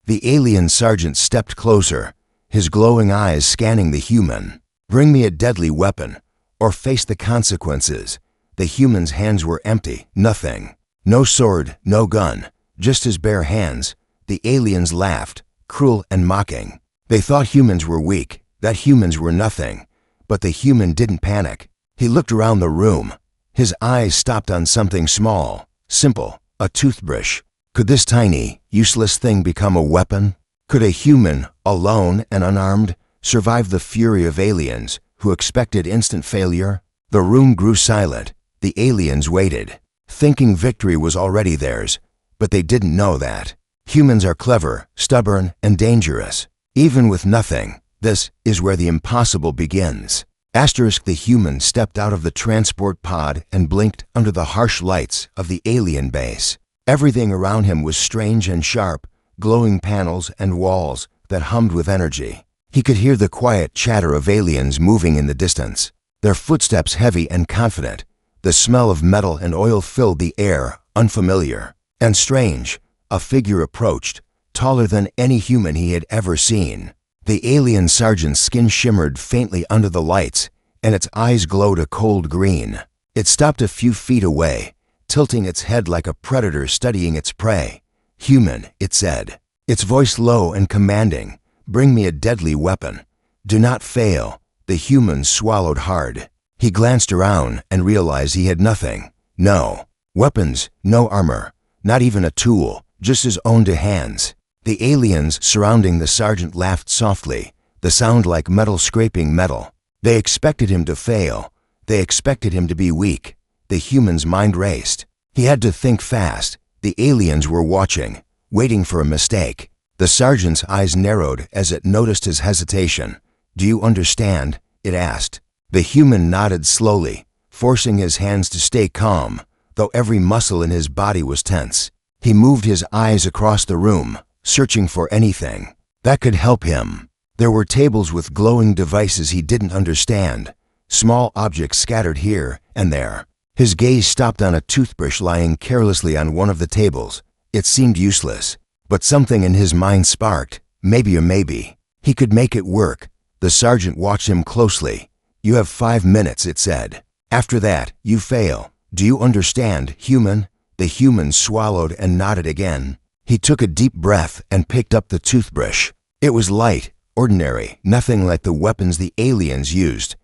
The alien sergeant stepped closer, his glowing eyes scanning the human. "Bring me a deadly weapon, or face the consequences." The human's hands were empty, nothing. No sword, no gun, just his bare hands. The aliens laughed, cruel and mocking. They thought humans were weak, that humans were nothing. But the human didn't panic. He looked around the room. His eyes stopped on something small, simple, a toothbrush. Could this tiny, useless thing become a weapon? Could a human, alone and unarmed, survive the fury of aliens who expected instant failure? The room grew silent. The aliens waited, thinking victory was already theirs, but they didn't know that. Humans are clever, stubborn, and dangerous. Even with nothing, this is where the impossible begins. The human stepped out of the transport pod and blinked under the harsh lights of the alien base. Everything around him was strange and sharp, glowing panels and walls that hummed with energy. He could hear the quiet chatter of aliens moving in the distance, their footsteps heavy and confident. The smell of metal and oil filled the air, unfamiliar and strange. A figure approached, taller than any human he had ever seen. The alien sergeant's skin shimmered faintly under the lights, and its eyes glowed a cold green. It stopped a few feet away, tilting its head like a predator studying its prey. "Human," it said, its voice low and commanding. "Bring me a deadly weapon. Do not fail." The human swallowed hard. He glanced around and realized he had nothing. No weapons, no armor, not even a tool, just his own two hands. The aliens surrounding the sergeant laughed softly, the sound like metal scraping metal. They expected him to fail. They expected him to be weak. The human's mind raced. He had to think fast. The aliens were watching, waiting for a mistake. The sergeant's eyes narrowed as it noticed his hesitation. "Do you understand?" it asked. The human nodded slowly, forcing his hands to stay calm, though every muscle in his body was tense. He moved his eyes across the room, searching for anything that could help him. There were tables with glowing devices he didn't understand, small objects scattered here and there. His gaze stopped on a toothbrush lying carelessly on one of the tables. It seemed useless, but something in his mind sparked, maybe a maybe. He could make it work. The sergeant watched him closely. "You have 5 minutes," it said. "After that, you fail. Do you understand, human?" The human swallowed and nodded again. He took a deep breath and picked up the toothbrush. It was light, ordinary, nothing like the weapons the aliens used.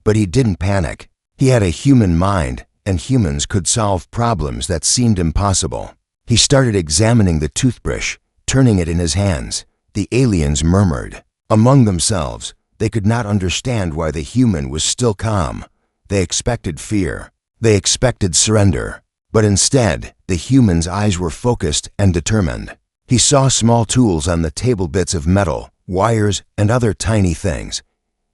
But he didn't panic. He had a human mind, and humans could solve problems that seemed impossible. He started examining the toothbrush, turning it in his hands. The aliens murmured among themselves. They could not understand why the human was still calm. They expected fear. They expected surrender. But instead, the human's eyes were focused and determined. He saw small tools on the table, bits of metal, wires, and other tiny things.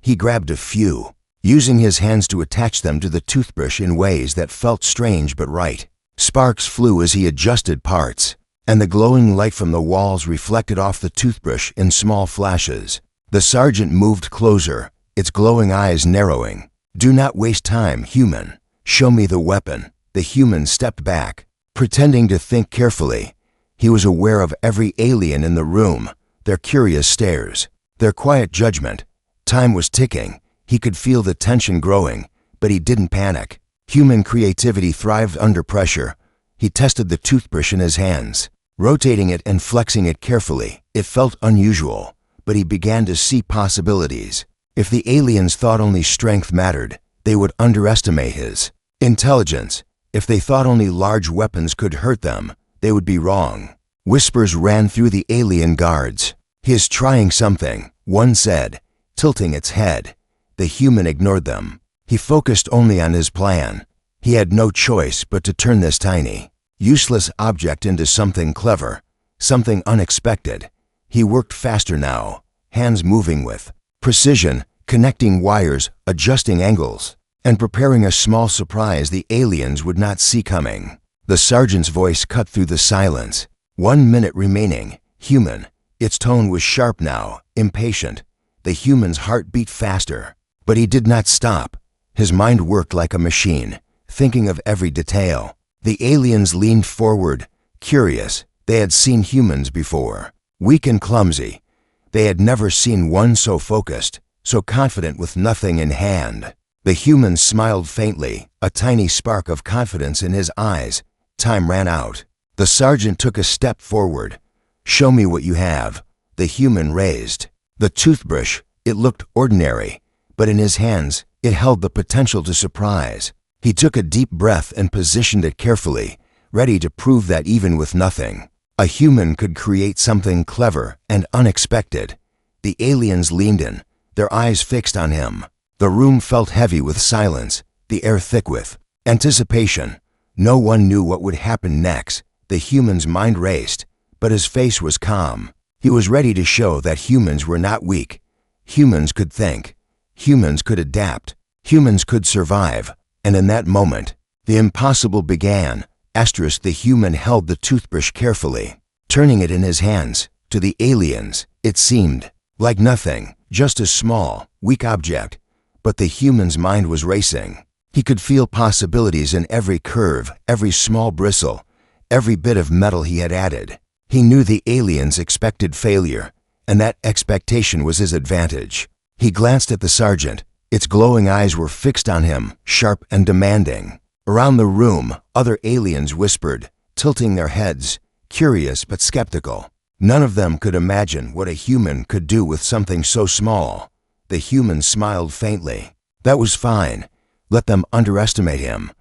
He grabbed a few, using his hands to attach them to the toothbrush in ways that felt strange but right. Sparks flew as he adjusted parts, and the glowing light from the walls reflected off the toothbrush in small flashes. The sergeant moved closer, its glowing eyes narrowing. "Do not waste time, human. Show me the weapon." The human stepped back, pretending to think carefully. He was aware of every alien in the room, their curious stares, their quiet judgment. Time was ticking. He could feel the tension growing, but he didn't panic. Human creativity thrived under pressure. He tested the toothbrush in his hands, rotating it and flexing it carefully. It felt unusual, but he began to see possibilities. If the aliens thought only strength mattered, they would underestimate his intelligence. If they thought only large weapons could hurt them, they would be wrong. Whispers ran through the alien guards. "He is trying something," one said, tilting its head. The human ignored them. He focused only on his plan. He had no choice but to turn this tiny, useless object into something clever, something unexpected. He worked faster now, hands moving with precision, connecting wires, adjusting angles, and preparing a small surprise the aliens would not see coming. The sergeant's voice cut through the silence. 1 minute remaining. Human. Its tone was sharp now, impatient. The human's heart beat faster. But he did not stop. His mind worked like a machine, thinking of every detail. The aliens leaned forward, curious. They had seen humans before. weak and clumsy. They had never seen one so focused, so confident with nothing in hand. The human smiled faintly, a tiny spark of confidence in his eyes. Time ran out. The sergeant took a step forward. "Show me what you have." The human raised the toothbrush. It looked ordinary, but in his hands, it held the potential to surprise. He took a deep breath and positioned it carefully, ready to prove that even with nothing, a human could create something clever and unexpected. The aliens leaned in, their eyes fixed on him. The room felt heavy with silence, the air thick with anticipation. No one knew what would happen next. The human's mind raced, but his face was calm. He was ready to show that humans were not weak. Humans could think. Humans could adapt. Humans could survive. And in that moment, the impossible began. The human held the toothbrush carefully, turning it in his hands. To the aliens, it seemed like nothing, just a small, weak object. But the human's mind was racing. He could feel possibilities in every curve, every small bristle, every bit of metal he had added. He knew the aliens expected failure, and that expectation was his advantage. He glanced at the sergeant. Its glowing eyes were fixed on him, sharp and demanding. Around the room, other aliens whispered, tilting their heads, curious but skeptical. None of them could imagine what a human could do with something so small. The human smiled faintly. That was fine. Let them underestimate him.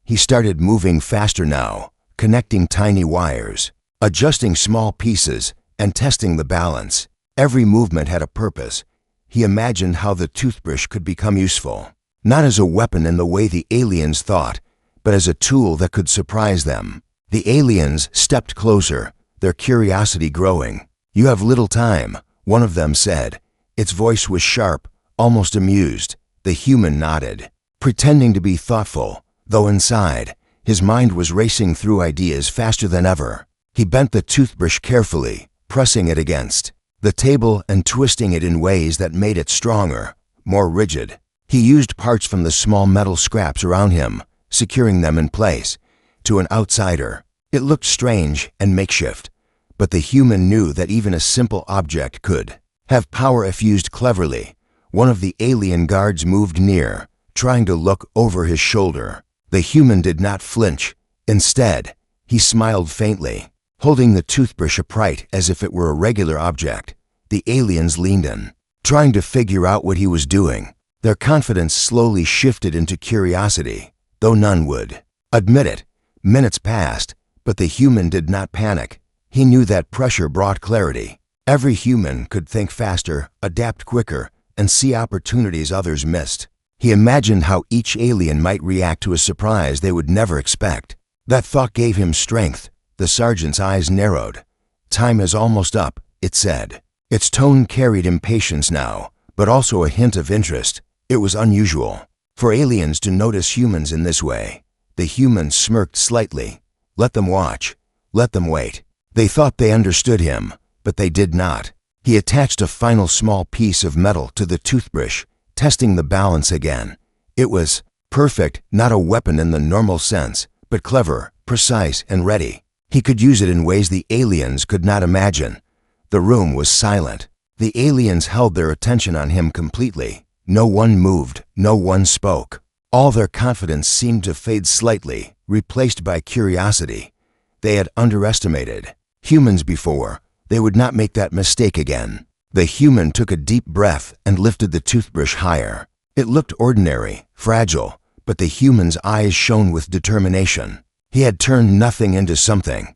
He started moving faster now, connecting tiny wires, adjusting small pieces, and testing the balance. Every movement had a purpose. He imagined how the toothbrush could become useful, not as a weapon in the way the aliens thought, but as a tool that could surprise them. The aliens stepped closer, their curiosity growing. "You have little time," one of them said. Its voice was sharp, almost amused. The human nodded, pretending to be thoughtful, though inside, his mind was racing through ideas faster than ever. He bent the toothbrush carefully, pressing it against the table and twisting it in ways that made it stronger, more rigid. He used parts from the small metal scraps around him, securing them in place. To an outsider, it looked strange and makeshift, but the human knew that even a simple object could have power if used cleverly. One of the alien guards moved near, trying to look over his shoulder. The human did not flinch. Instead, he smiled faintly, holding the toothbrush upright as if it were a regular object. The aliens leaned in, trying to figure out what he was doing. Their confidence slowly shifted into curiosity, though none would admit it. Minutes passed, but the human did not panic. He knew that pressure brought clarity. Every human could think faster, adapt quicker, and see opportunities others missed. He imagined how each alien might react to a surprise they would never expect. That thought gave him strength. The sergeant's eyes narrowed. "Time is almost up," it said. Its tone carried impatience now, but also a hint of interest. It was unusual for aliens to notice humans in this way. The human smirked slightly. Let them watch. Let them wait. They thought they understood him, but they did not. He attached a final small piece of metal to the toothbrush, testing the balance again. It was perfect, not a weapon in the normal sense, but clever, precise, and ready. He could use it in ways the aliens could not imagine. The room was silent. The aliens held their attention on him completely. No one moved, no one spoke. All their confidence seemed to fade slightly, replaced by curiosity. They had underestimated humans before. They would not make that mistake again. The human took a deep breath and lifted the toothbrush higher. It looked ordinary, fragile, but the human's eyes shone with determination. He had turned nothing into something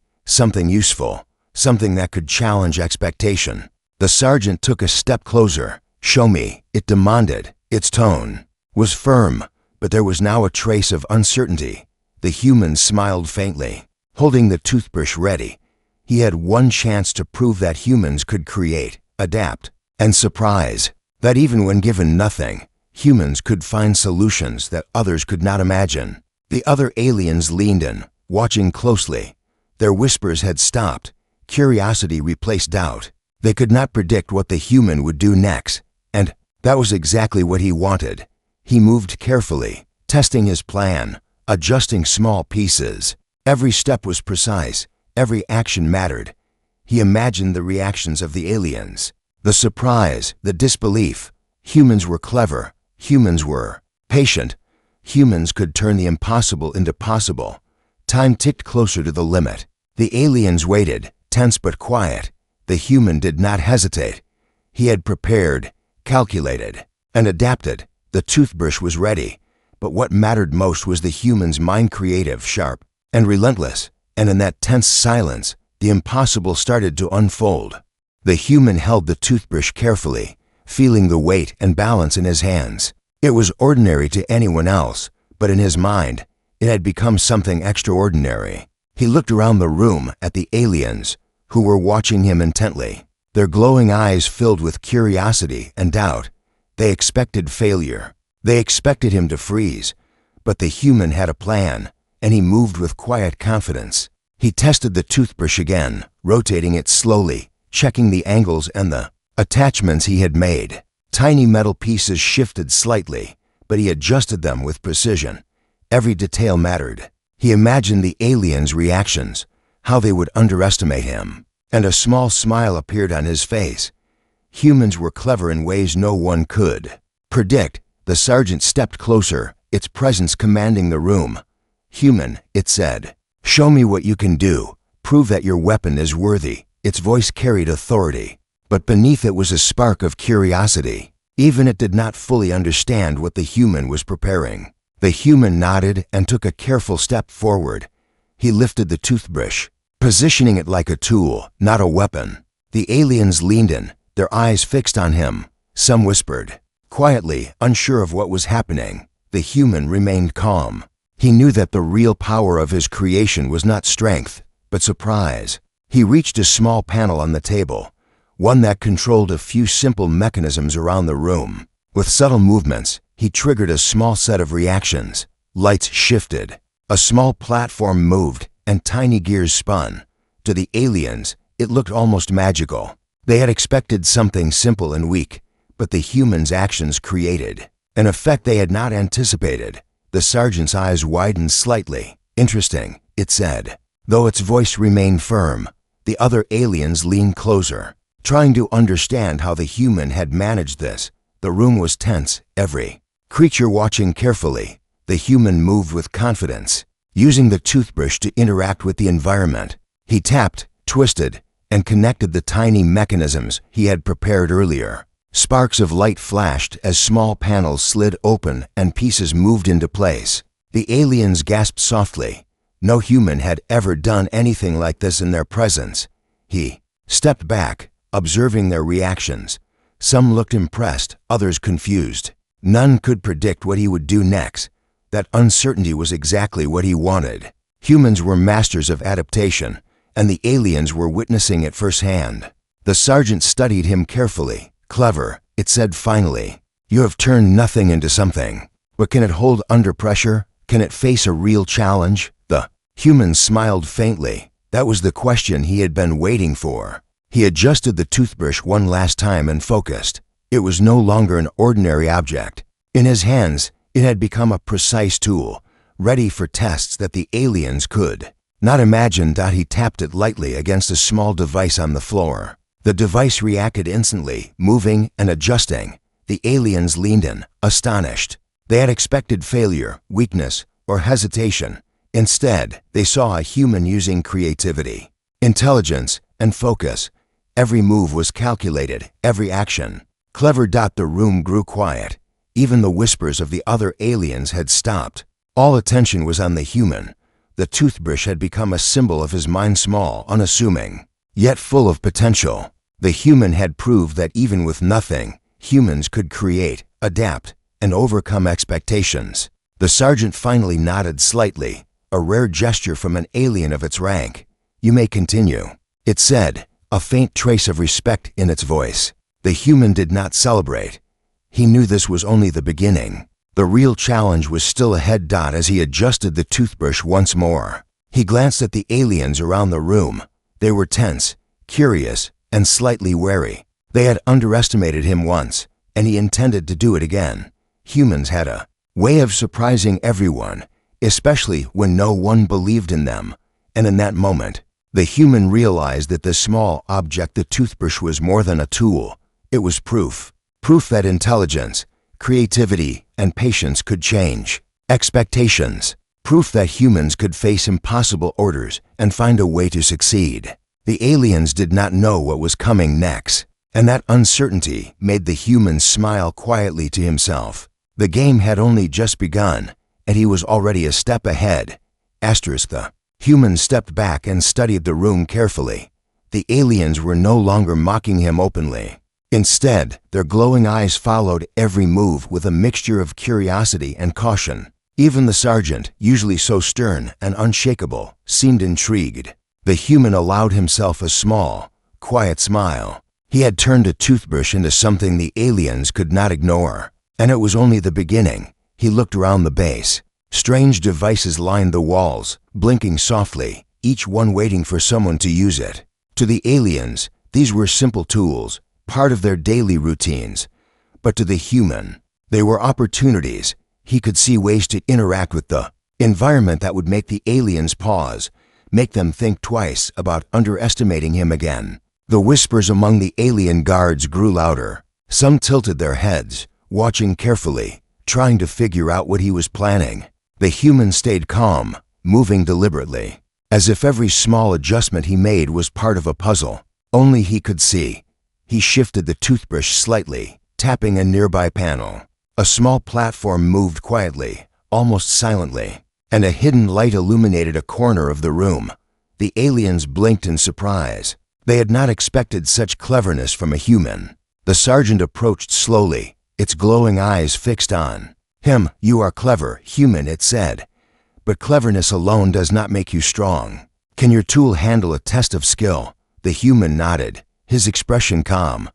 useful, something that could challenge expectation. The sergeant took a step closer. "Show me," it demanded. Its tone was firm, but there was now a trace of uncertainty. The human smiled faintly, holding the toothbrush ready. He had one chance to prove that humans could create, adapt, and surprise. That even when given nothing, humans could find solutions that others could not imagine. The other aliens leaned in, watching closely. Their whispers had stopped. Curiosity replaced doubt. They could not predict what the human would do next, and that was exactly what he wanted. He moved carefully, testing his plan, adjusting small pieces. Every step was precise. Every action mattered. He imagined the reactions of the aliens. The surprise, the disbelief. Humans were clever. Humans were patient. Humans could turn the impossible into possible. Time ticked closer to the limit. The aliens waited, tense but quiet. The human did not hesitate. He had prepared, calculated, and adapted. The toothbrush was ready. But what mattered most was the human's mind, creative, sharp, and relentless. And in that tense silence, the impossible started to unfold. The human held the toothbrush carefully, feeling the weight and balance in his hands. It was ordinary to anyone else, but in his mind, it had become something extraordinary. He looked around the room at the aliens, who were watching him intently. Their glowing eyes filled with curiosity and doubt. They expected failure. They expected him to freeze. But the human had a plan, and he moved with quiet confidence. He tested the toothbrush again, rotating it slowly, checking the angles and the attachments he had made. Tiny metal pieces shifted slightly, but he adjusted them with precision. Every detail mattered. He imagined the aliens' reactions, how they would underestimate him, and a small smile appeared on his face. Humans were clever in ways no one could predict. The sergeant stepped closer, its presence commanding the room. "Human," it said, "show me what you can do. Prove that your weapon is worthy." Its voice carried authority, but beneath it was a spark of curiosity. Even it did not fully understand what the human was preparing. The human nodded and took a careful step forward. He lifted the toothbrush, positioning it like a tool, not a weapon. The aliens leaned in, their eyes fixed on him. Some whispered. Quietly, unsure of what was happening, the human remained calm. He knew that the real power of his creation was not strength, but surprise. He reached a small panel on the table, one that controlled a few simple mechanisms around the room. With subtle movements, he triggered a small set of reactions. Lights shifted, a small platform moved, and tiny gears spun. To the aliens, it looked almost magical. They had expected something simple and weak, but the human's actions created an effect they had not anticipated. The sergeant's eyes widened slightly. "Interesting," it said. Though its voice remained firm, the other aliens leaned closer, trying to understand how the human had managed this. The room was tense, every creature watching carefully. The human moved with confidence, using the toothbrush to interact with the environment. He tapped, twisted, and connected the tiny mechanisms he had prepared earlier. Sparks of light flashed as small panels slid open and pieces moved into place. The aliens gasped softly. No human had ever done anything like this in their presence. He stepped back, observing their reactions. Some looked impressed, others confused. None could predict what he would do next. That uncertainty was exactly what he wanted. Humans were masters of adaptation, and the aliens were witnessing it firsthand. The sergeant studied him carefully. "Clever," it said finally. "You have turned nothing into something. But can it hold under pressure? Can it face a real challenge?" The human smiled faintly. That was the question he had been waiting for. He adjusted the toothbrush one last time and focused. It was no longer an ordinary object. In his hands, it had become a precise tool, ready for tests that the aliens could not imagine. He tapped it lightly against a small device on the floor. The device reacted instantly, moving and adjusting. The aliens leaned in, astonished. They had expected failure, weakness, or hesitation. Instead, they saw a human using creativity, intelligence, and focus. Every move was calculated, every action clever. The room grew quiet. Even the whispers of the other aliens had stopped. All attention was on the human. The toothbrush had become a symbol of his mind, small, unassuming, yet full of potential. The human had proved that even with nothing, humans could create, adapt, and overcome expectations. The sergeant finally nodded slightly, a rare gesture from an alien of its rank. "You may continue," it said, a faint trace of respect in its voice. The human did not celebrate. He knew this was only the beginning. The real challenge was still ahead. As he adjusted the toothbrush once more, he glanced at the aliens around the room. They were tense, curious, and slightly wary. They had underestimated him once, and he intended to do it again. Humans had a way of surprising everyone, especially when no one believed in them. And in that moment, The human realized that the small object, the toothbrush, was more than a tool. It was proof. Proof that intelligence, creativity, and patience could change expectations. Proof that humans could face impossible orders and find a way to succeed. The aliens did not know what was coming next, and that uncertainty made the human smile quietly to himself. The game had only just begun, and he was already a step ahead. The human stepped back and studied the room carefully. The aliens were no longer mocking him openly. Instead, their glowing eyes followed every move with a mixture of curiosity and caution. Even the sergeant, usually so stern and unshakable, seemed intrigued. The human allowed himself a small, quiet smile. He had turned a toothbrush into something the aliens could not ignore. And it was only the beginning. He looked around the base. Strange devices lined the walls, blinking softly, each one waiting for someone to use it. To the aliens, these were simple tools, part of their daily routines. But to the human, they were opportunities. He could see ways to interact with the environment that would make the aliens pause, make them think twice about underestimating him again. The whispers among the alien guards grew louder. Some tilted their heads, watching carefully, trying to figure out what he was planning. The human stayed calm, moving deliberately, as if every small adjustment he made was part of a puzzle. Only he could see. He shifted the toothbrush slightly, tapping a nearby panel. A small platform moved quietly, almost silently, and a hidden light illuminated a corner of the room. The aliens blinked in surprise. They had not expected such cleverness from a human. The sergeant approached slowly, its glowing eyes fixed on him. "You are clever, human," it said. "But cleverness alone does not make you strong. Can your tool handle a test of skill?" The human nodded, his expression calm.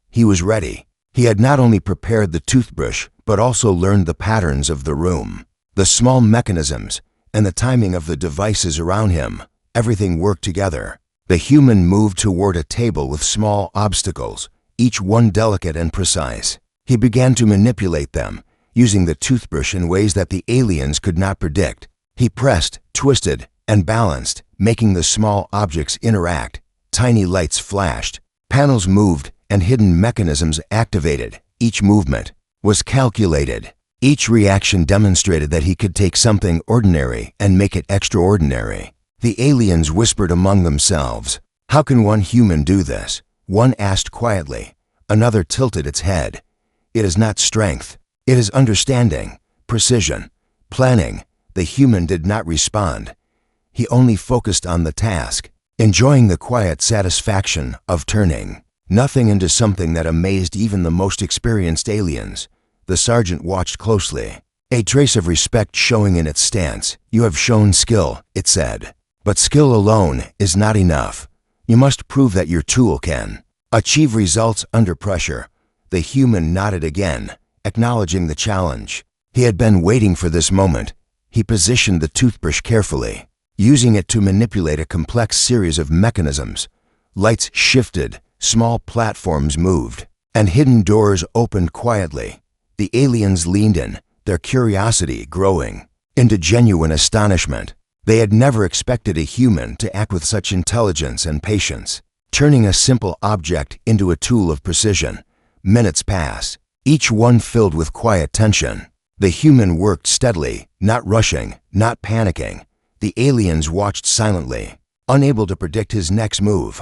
He was ready. He had not only prepared the toothbrush, but also learned the patterns of the room, the small mechanisms, and the timing of the devices around him. Everything worked together. The human moved toward a table with small obstacles, each one delicate and precise. He began to manipulate them, using the toothbrush in ways that the aliens could not predict. He pressed, twisted, and balanced, making the small objects interact. Tiny lights flashed, panels moved, and hidden mechanisms activated. Each movement was calculated. Each reaction demonstrated that he could take something ordinary and make it extraordinary. The aliens whispered among themselves. "How can one human do this?" One asked quietly. Another tilted its head. "It is not strength. It is understanding, precision, planning." The human did not respond. He only focused on the task, enjoying the quiet satisfaction of turning nothing into something that amazed even the most experienced aliens. The sergeant watched closely, a trace of respect showing in its stance. "You have shown skill," it said. "But skill alone is not enough. You must prove that your tool can achieve results under pressure." The human nodded again, acknowledging the challenge. He had been waiting for this moment. He positioned the toothbrush carefully, using it to manipulate a complex series of mechanisms. Lights shifted, small platforms moved, and hidden doors opened quietly. The aliens leaned in, their curiosity growing into genuine astonishment. They had never expected a human to act with such intelligence and patience, turning a simple object into a tool of precision. Minutes passed, each one filled with quiet tension. The human worked steadily, not rushing, not panicking. The aliens watched silently, unable to predict his next move.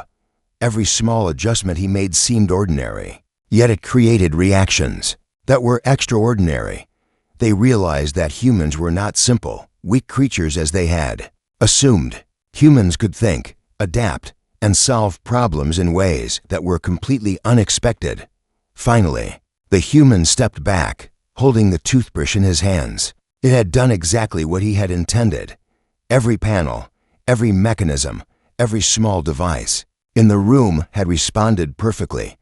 Every small adjustment he made seemed ordinary, yet it created reactions that were extraordinary. They realized that humans were not simple, weak creatures as they had assumed. Humans could think, adapt, and solve problems in ways that were completely unexpected. Finally, the human stepped back, holding the toothbrush in his hands. It had done exactly what he had intended. Every panel, every mechanism, every small device in the room had responded perfectly.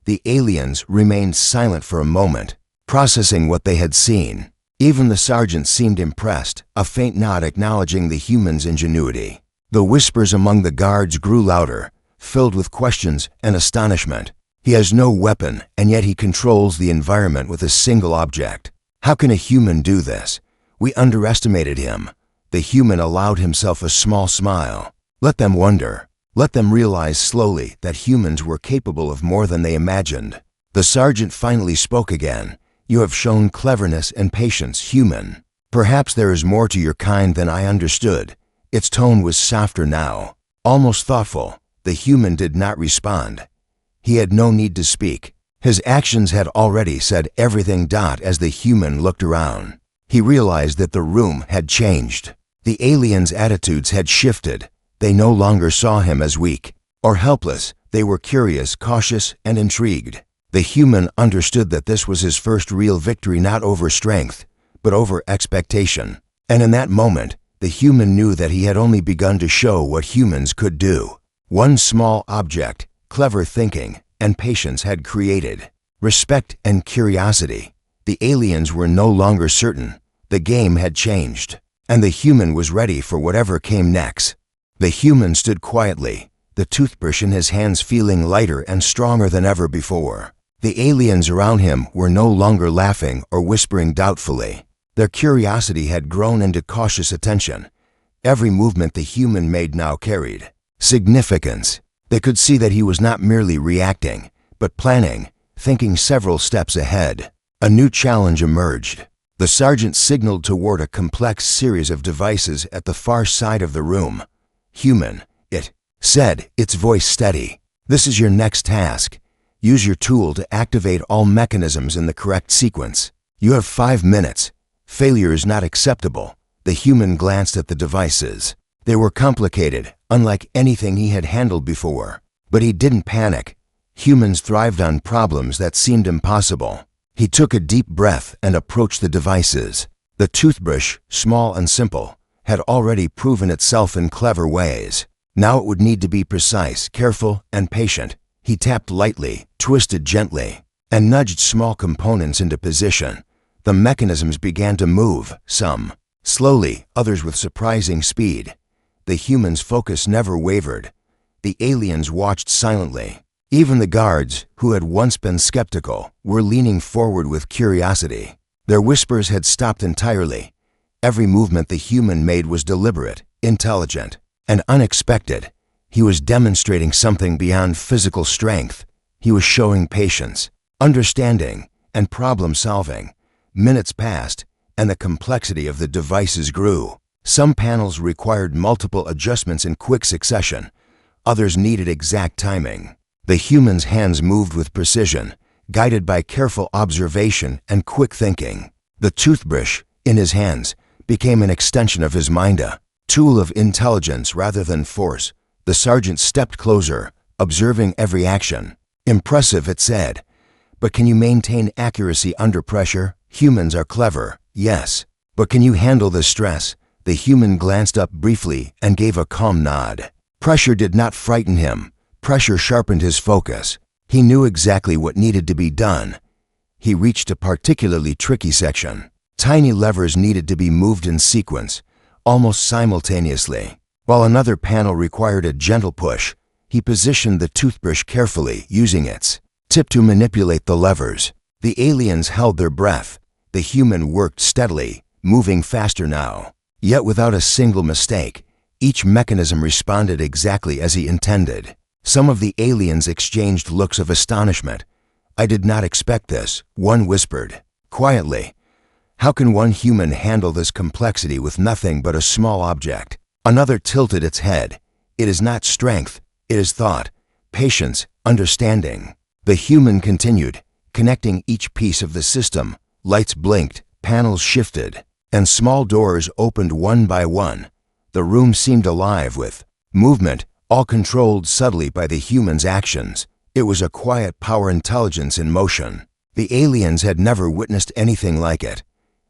The aliens remained silent for a moment, processing what they had seen. Even the sergeant seemed impressed, a faint nod acknowledging the human's ingenuity. The whispers among the guards grew louder, filled with questions and astonishment. "He has no weapon, and yet he controls the environment with a single object. How can a human do this? We underestimated him." The human allowed himself a small smile. Let them wonder. Let them realize slowly that humans were capable of more than they imagined. The sergeant finally spoke again. You have shown cleverness and patience, human. Perhaps there is more to your kind than I understood. Its tone was softer now, almost thoughtful. The human did not respond. He had no need to speak. His actions had already said everything. As the human looked around, he realized that the room had changed. The aliens' attitudes had shifted. They no longer saw him as weak or helpless. They were curious, cautious, and intrigued. The human understood that this was his first real victory, not over strength, but over expectation. And in that moment, the human knew that he had only begun to show what humans could do. One small object, clever thinking, and patience had created respect and curiosity. The aliens were no longer certain. The game had changed, and the human was ready for whatever came next. The human stood quietly, the toothbrush in his hands, feeling lighter and stronger than ever before. The aliens around him were no longer laughing or whispering doubtfully. Their curiosity had grown into cautious attention. Every movement the human made now carried significance. They could see that he was not merely reacting, but planning, thinking several steps ahead. A new challenge emerged. The sergeant signaled toward a complex series of devices at the far side of the room. Human, it said, its voice steady. This is your next task. Use your tool to activate all mechanisms in the correct sequence. You have 5 minutes. Failure is not acceptable. The human glanced at the devices. They were complicated, unlike anything he had handled before. But he didn't panic. Humans thrived on problems that seemed impossible. He took a deep breath and approached the devices. The toothbrush, small and simple, had already proven itself in clever ways. Now it would need to be precise, careful, and patient. He tapped lightly, twisted gently, and nudged small components into position. The mechanisms began to move, some slowly, others with surprising speed. The human's focus never wavered. The aliens watched silently. Even the guards, who had once been skeptical, were leaning forward with curiosity. Their whispers had stopped entirely. Every movement the human made was deliberate, intelligent, and unexpected. He was demonstrating something beyond physical strength. He was showing patience, understanding, and problem-solving. Minutes passed, and the complexity of the devices grew. Some panels required multiple adjustments in quick succession. Others needed exact timing. The human's hands moved with precision, guided by careful observation and quick thinking. The toothbrush, in his hands, became an extension of his mind, a tool of intelligence rather than force. The sergeant stepped closer, observing every action. Impressive, it said. But can you maintain accuracy under pressure? Humans are clever, yes. But can you handle the stress? The human glanced up briefly and gave a calm nod. Pressure did not frighten him. Pressure sharpened his focus. He knew exactly what needed to be done. He reached a particularly tricky section. Tiny levers needed to be moved in sequence, almost simultaneously. While another panel required a gentle push, he positioned the toothbrush carefully, using its tip to manipulate the levers. The aliens held their breath. The human worked steadily, moving faster now. Yet without a single mistake, each mechanism responded exactly as he intended. Some of the aliens exchanged looks of astonishment. I did not expect this, one whispered. Quietly, how can one human handle this complexity with nothing but a small object? Another tilted its head. It is not strength, it is thought, patience, understanding. The human continued, connecting each piece of the system. Lights blinked, panels shifted, and small doors opened one by one. The room seemed alive with movement, all controlled subtly by the human's actions. It was a quiet power intelligence in motion. The aliens had never witnessed anything like it.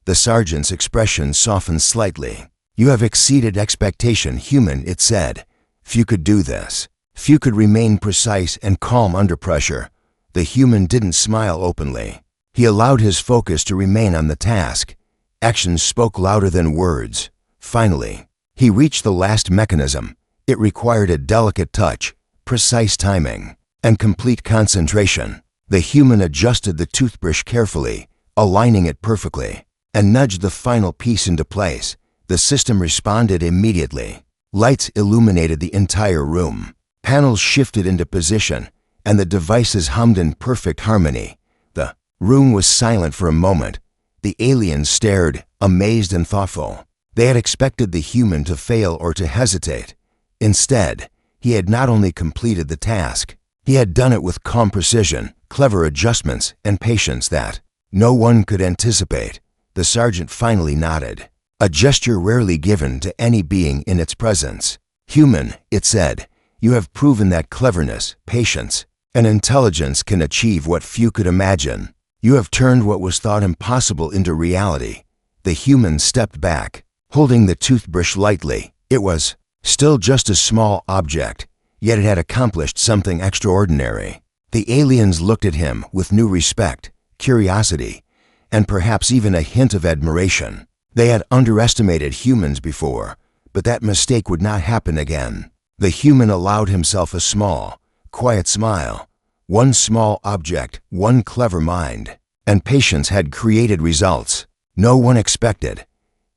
The sergeant's expression softened slightly. You have exceeded expectation, human, it said. Few could do this. Few could remain precise and calm under pressure. The human didn't smile openly. He allowed his focus to remain on the task. Actions spoke louder than words. Finally, he reached the last mechanism. It required a delicate touch, precise timing, and complete concentration. The human adjusted the toothbrush carefully, aligning it perfectly, and nudged the final piece into place. The system responded immediately. Lights illuminated the entire room. Panels shifted into position, and the devices hummed in perfect harmony. The room was silent for a moment. The aliens stared, amazed and thoughtful. They had expected the human to fail or to hesitate. Instead, he had not only completed the task, he had done it with calm precision, clever adjustments, and patience that no one could anticipate. The sergeant finally nodded, a gesture rarely given to any being in its presence. "Human," it said, "you have proven that cleverness, patience, and intelligence can achieve what few could imagine. You have turned what was thought impossible into reality." The human stepped back, holding the toothbrush lightly. It was still just a small object, yet it had accomplished something extraordinary. The aliens looked at him with new respect, curiosity, and perhaps even a hint of admiration. They had underestimated humans before, but that mistake would not happen again. The human allowed himself a small, quiet smile. One small object, one clever mind, and patience had created results no one expected.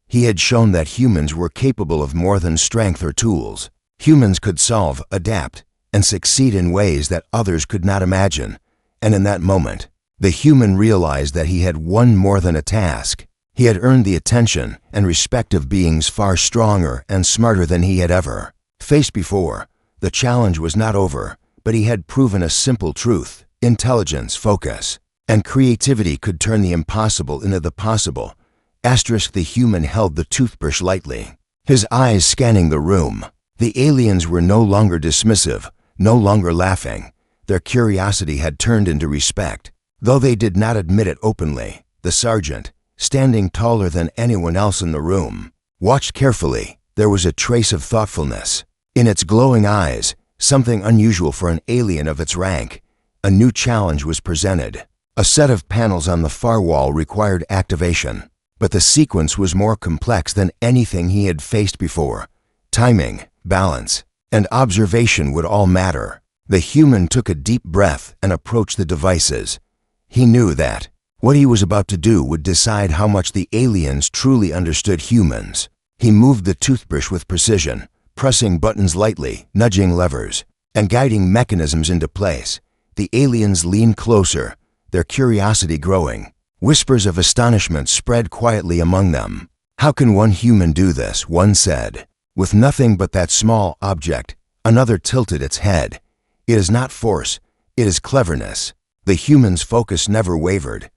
He had shown that humans were capable of more than strength or tools. Humans could solve, adapt, and succeed in ways that others could not imagine. And in that moment, the human realized that he had won more than a task. He had earned the attention and respect of beings far stronger and smarter than he had ever faced before. The challenge was not over, but he had proven a simple truth: intelligence, focus, and creativity could turn the impossible into the possible. The human held the toothbrush lightly, his eyes scanning the room. The aliens were no longer dismissive, no longer laughing. Their curiosity had turned into respect, though they did not admit it openly. The sergeant, standing taller than anyone else in the room, watched carefully. There was a trace of thoughtfulness in its glowing eyes, something unusual for an alien of its rank. A new challenge was presented. A set of panels on the far wall required activation, but the sequence was more complex than anything he had faced before. Timing, balance, and observation would all matter. The human took a deep breath and approached the devices. He knew that what he was about to do would decide how much the aliens truly understood humans. He moved the toothbrush with precision, pressing buttons lightly, nudging levers, and guiding mechanisms into place. The aliens leaned closer, their curiosity growing. Whispers of astonishment spread quietly among them. "How can one human do this?" one said. "With nothing but that small object." Another tilted its head. "It is not force, it is cleverness." The human's focus never wavered.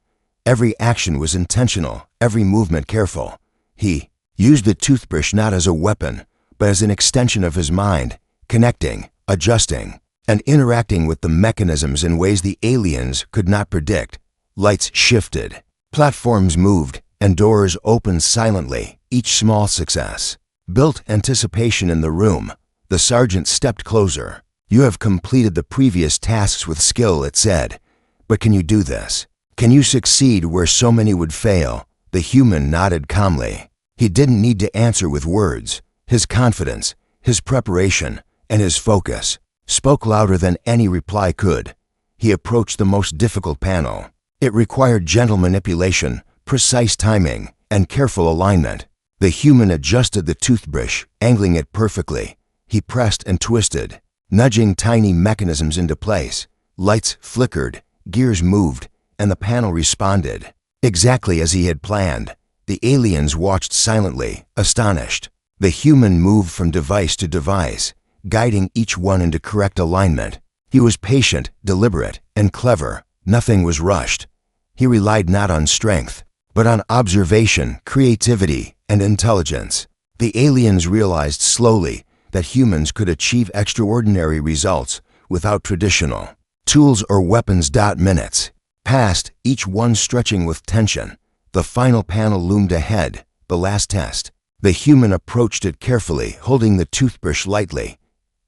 Every action was intentional, every movement careful. He used the toothbrush not as a weapon, but as an extension of his mind, connecting, adjusting, and interacting with the mechanisms in ways the aliens could not predict. Lights shifted, platforms moved, and doors opened silently. Each small success built anticipation in the room. The sergeant stepped closer. "You have completed the previous tasks with skill," it said. "But can you do this? Can you succeed where so many would fail?" The human nodded calmly. He didn't need to answer with words. His confidence, his preparation, and his focus spoke louder than any reply could. He approached the most difficult panel. It required gentle manipulation, precise timing, and careful alignment. The human adjusted the toothbrush, angling it perfectly. He pressed and twisted, nudging tiny mechanisms into place. Lights flickered, gears moved, and the panel responded exactly as he had planned. The aliens watched silently, astonished. The human moved from device to device, guiding each one into correct alignment. He was patient, deliberate, and clever. Nothing was rushed. He relied not on strength, but on observation, creativity, and intelligence. The aliens realized slowly that humans could achieve extraordinary results without traditional tools or weapons. Minutes passed, each one stretching with tension. The final panel loomed ahead, the last test. The human approached it carefully, holding the toothbrush lightly.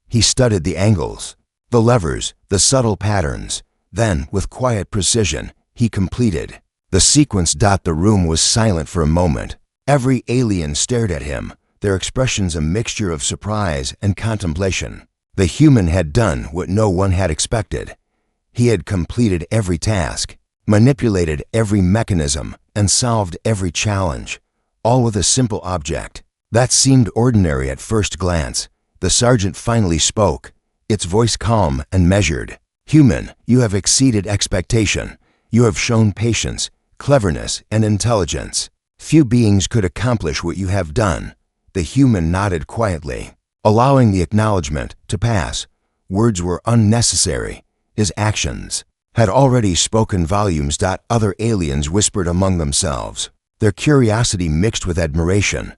He studied the angles, the levers, the subtle patterns. Then, with quiet precision, he completed the sequence. The room was silent for a moment. Every alien stared at him, their expressions a mixture of surprise and contemplation. The human had done what no one had expected. He had completed every task, manipulated every mechanism, and solved every challenge, all with a simple object. That seemed ordinary at first glance. The sergeant finally spoke, its voice calm and measured. "Human, you have exceeded expectation. You have shown patience, cleverness, and intelligence. Few beings could accomplish what you have done." The human nodded quietly, allowing the acknowledgement to pass. Words were unnecessary. His actions had already spoken volumes. Other aliens whispered among themselves, their curiosity mixed with admiration.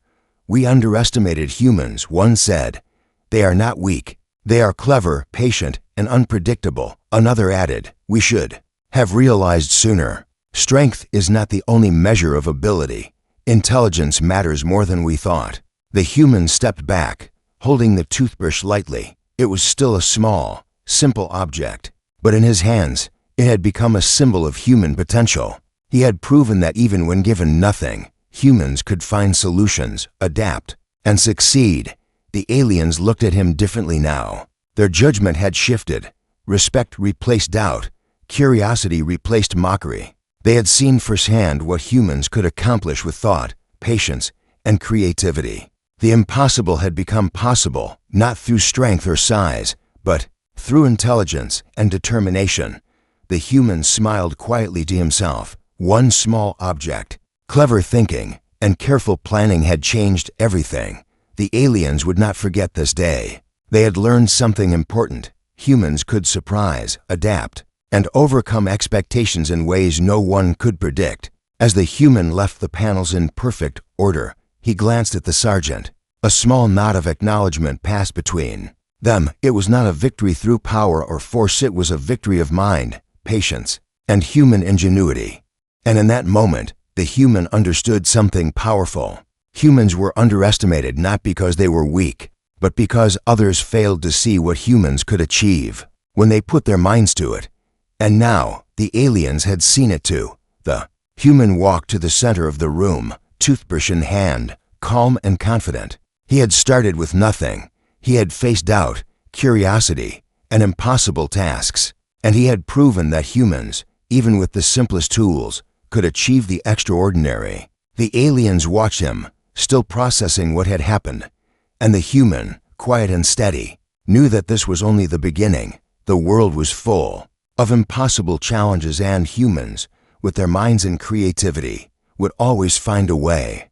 "We underestimated humans," one said. "They are not weak. They are clever, patient, and unpredictable." Another added, "We should have realized sooner. Strength is not the only measure of ability. Intelligence matters more than we thought." The human stepped back, holding the toothbrush lightly. It was still a small, simple object, but in his hands, it had become a symbol of human potential. He had proven that even when given nothing, humans could find solutions, adapt, and succeed. The aliens looked at him differently now. Their judgment had shifted. Respect replaced doubt. Curiosity replaced mockery. They had seen firsthand what humans could accomplish with thought, patience, and creativity. The impossible had become possible, not through strength or size, but through intelligence and determination. The human smiled quietly to himself. One small object, clever thinking, and careful planning had changed everything. The aliens would not forget this day. They had learned something important. Humans could surprise, adapt, and overcome expectations in ways no one could predict. As the human left the panels in perfect order, he glanced at the sergeant. A small nod of acknowledgement passed between them. It was not a victory through power or force. It was a victory of mind, patience, and human ingenuity. And in that moment, the human understood something powerful. Humans were underestimated not because they were weak, but because others failed to see what humans could achieve when they put their minds to it. And now, the aliens had seen it too. The human walked to the center of the room, toothbrush in hand, calm and confident. He had started with nothing. He had faced doubt, curiosity, and impossible tasks. And he had proven that humans, even with the simplest tools, could achieve the extraordinary. The aliens watched him, still processing what had happened. And the human, quiet and steady, knew that this was only the beginning. The world was full of impossible challenges, and humans, with their minds and creativity, would always find a way.